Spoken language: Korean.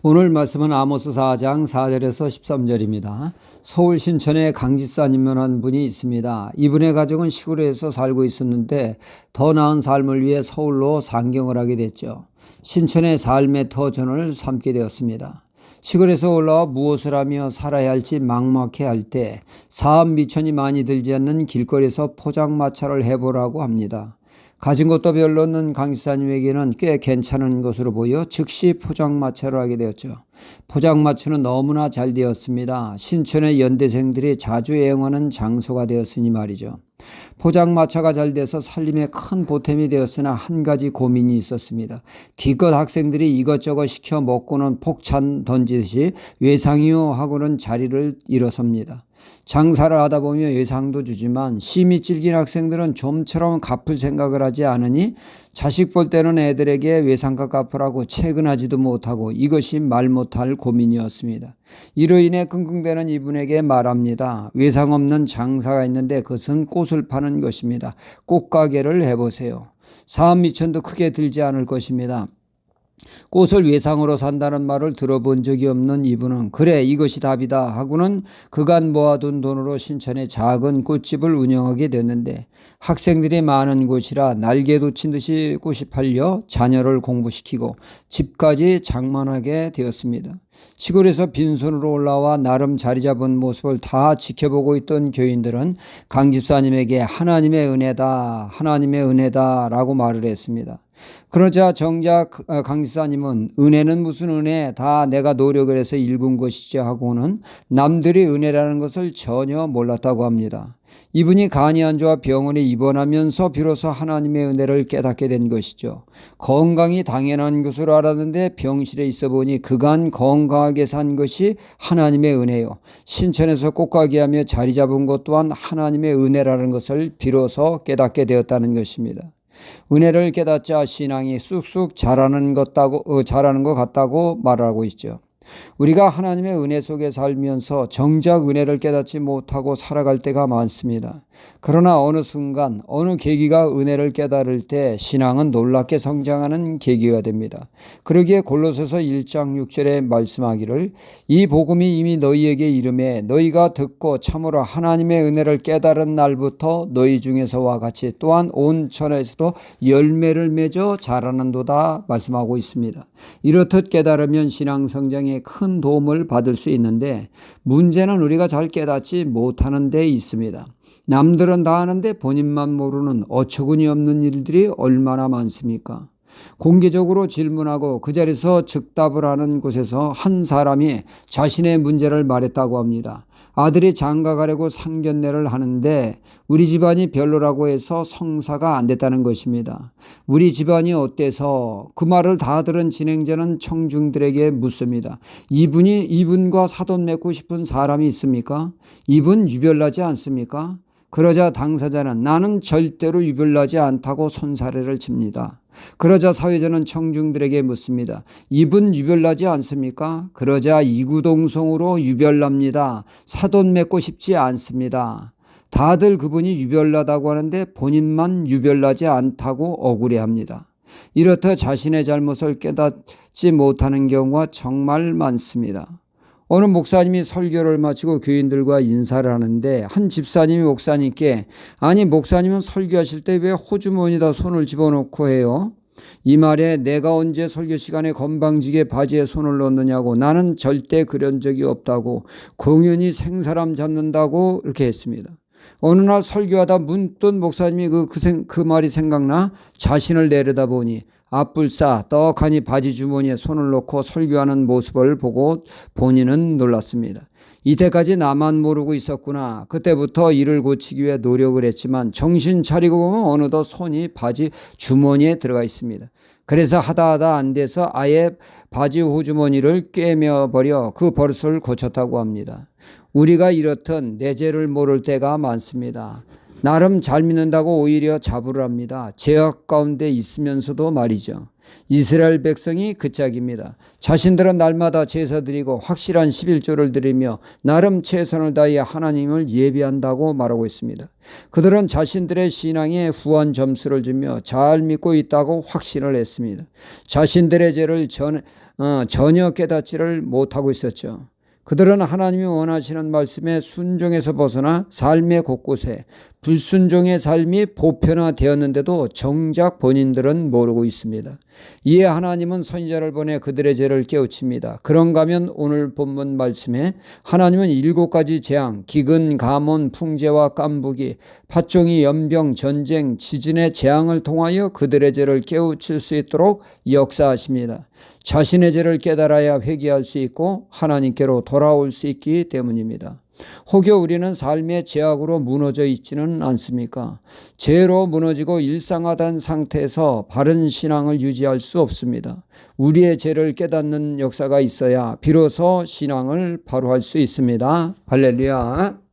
오늘 말씀은 아모스 4장 4절에서 13절입니다. 서울 신천에 강지사님이라는 한 분이 있습니다. 이분의 가족은 시골에서 살고 있었는데 더 나은 삶을 위해 서울로 상경을 하게 됐죠. 신천의 삶의 터전을 삼게 되었습니다. 시골에서 올라와 무엇을 하며 살아야 할지 막막해할 때 사업 미천이 많이 들지 않는 길거리에서 포장마차를 해보라고 합니다. 가진 것도 별로 없는 강지사님에게는 꽤 괜찮은 것으로 보여 즉시 포장마차를 하게 되었죠. 포장마차는 너무나 잘 되었습니다. 신천의 연대생들이 자주 애용하는 장소가 되었으니 말이죠. 포장마차가 잘 돼서 살림에 큰 보탬이 되었으나 한 가지 고민이 있었습니다. 기껏 학생들이 이것저것 시켜 먹고는 폭찬 던지듯이 외상이요 하고는 자리를 일어섭니다. 장사를 하다 보면 외상도 주지만 심이 찔긴 학생들은 좀처럼 갚을 생각을 하지 않으니 자식 볼 때는 애들에게 외상값 갚으라고 채근하지도 못하고 이것이 말 못할 고민이었습니다. 이로 인해 끙끙대는 이분에게 말합니다. 외상 없는 장사가 있는데 그것은 꽃을 파는 것입니다. 꽃가게를 해보세요. 사업 미천도 크게 들지 않을 것입니다. 꽃을 외상으로 산다는 말을 들어본 적이 없는 이분은 그래 이것이 답이다 하고는 그간 모아둔 돈으로 신천에 작은 꽃집을 운영하게 됐는데 학생들이 많은 곳이라 날개 돋친 듯이 꽃이 팔려 자녀를 공부시키고 집까지 장만하게 되었습니다. 시골에서 빈손으로 올라와 나름 자리 잡은 모습을 다 지켜보고 있던 교인들은 강 집사님에게 하나님의 은혜다 라고 말을 했습니다. 그러자 정작 강 집사님은 은혜는 무슨 은혜, 다 내가 노력을 해서 읽은 것이지 하고는 남들이 은혜라는 것을 전혀 몰랐다고 합니다. 이분이 간이 안 좋아 병원에 입원하면서 비로소 하나님의 은혜를 깨닫게 된 것이죠. 건강이 당연한 것으로 알았는데 병실에 있어 보니 그간 건강하게 산 것이 하나님의 은혜요. 신천에서 꽃가게 하며 자리 잡은 것 또한 하나님의 은혜라는 것을 비로소 깨닫게 되었다는 것입니다. 은혜를 깨닫자 신앙이 쑥쑥 자라는 것 같다고 말하고 있죠. 우리가 하나님의 은혜 속에 살면서 정작 은혜를 깨닫지 못하고 살아갈 때가 많습니다. 그러나 어느 순간 어느 계기가 은혜를 깨달을 때 신앙은 놀랍게 성장하는 계기가 됩니다. 그러기에 골로새서 1장 6절에 말씀하기를 이 복음이 이미 너희에게 이름에 너희가 듣고 참으로 하나님의 은혜를 깨달은 날부터 너희 중에서와 같이 또한 온 천하에서도 열매를 맺어 자라는도다 말씀하고 있습니다. 이렇듯 깨달으면 신앙 성장에 큰 도움을 받을 수 있는데 문제는 우리가 잘 깨닫지 못하는 데 있습니다. 남들은 다 아는데 본인만 모르는 어처구니 없는 일들이 얼마나 많습니까? 공개적으로 질문하고 그 자리에서 즉답을 하는 곳에서 한 사람이 자신의 문제를 말했다고 합니다. 아들이 장가 가려고 상견례를 하는데 우리 집안이 별로라고 해서 성사가 안 됐다는 것입니다. 우리 집안이 어때서 그 말을 다 들은 진행자는 청중들에게 묻습니다. 이분과 사돈 맺고 싶은 사람이 있습니까? 이분 유별나지 않습니까? 그러자 당사자는 나는 절대로 유별나지 않다고 손사래를 칩니다. 그러자 사회자는 청중들에게 묻습니다. 이분 유별나지 않습니까? 그러자 이구동성으로 유별납니다. 사돈 맺고 싶지 않습니다. 다들 그분이 유별나다고 하는데 본인만 유별나지 않다고 억울해합니다. 이렇듯 자신의 잘못을 깨닫지 못하는 경우가 정말 많습니다. 어느 목사님이 설교를 마치고 교인들과 인사를 하는데 한 집사님이 목사님께 아니 목사님은 설교하실 때 왜 호주머니에다 손을 집어넣고 해요? 이 말에 내가 언제 설교 시간에 건방지게 바지에 손을 넣느냐고 나는 절대 그런 적이 없다고 공연히 생사람 잡는다고 이렇게 했습니다. 어느 날 설교하다 문득 목사님이 그 말이 생각나 자신을 내려다보니 앞불싸 떡하니 바지 주머니에 손을 넣고 설교하는 모습을 보고 본인은 놀랐습니다. 이때까지 나만 모르고 있었구나. 그때부터 일을 고치기 위해 노력을 했지만 정신 차리고 보면 어느덧 손이 바지 주머니에 들어가 있습니다. 그래서 하다 안 돼서 아예 바지 호주머니를 꿰매버려 그 버릇을 고쳤다고 합니다. 우리가 이렇듯 내 죄를 모를 때가 많습니다. 나름 잘 믿는다고 오히려 자부를 합니다. 죄악 가운데 있으면서도 말이죠. 이스라엘 백성이 그 짝입니다. 자신들은 날마다 제사 드리고 확실한 11조를 드리며 나름 최선을 다해 하나님을 예배한다고 말하고 있습니다. 그들은 자신들의 신앙에 후한 점수를 주며 잘 믿고 있다고 확신을 했습니다. 자신들의 죄를 전혀 깨닫지를 못하고 있었죠. 그들은 하나님이 원하시는 말씀에 순종해서 벗어나 삶의 곳곳에 불순종의 삶이 보편화되었는데도 정작 본인들은 모르고 있습니다. 이에 하나님은 선지자를 보내 그들의 죄를 깨우칩니다. 그런가 하면 오늘 본문 말씀에 하나님은 7가지 재앙, 기근, 가뭄, 풍재와 깐부기, 팥종이, 연병, 전쟁, 지진의 재앙을 통하여 그들의 죄를 깨우칠 수 있도록 역사하십니다. 자신의 죄를 깨달아야 회개할 수 있고 하나님께로 돌아올 수 있기 때문입니다. 혹여 우리는 삶의 죄악으로 무너져 있지는 않습니까? 죄로 무너지고 일상화된 상태에서 바른 신앙을 유지할 수 없습니다. 우리의 죄를 깨닫는 역사가 있어야 비로소 신앙을 바로 할 수 있습니다. 할렐루야.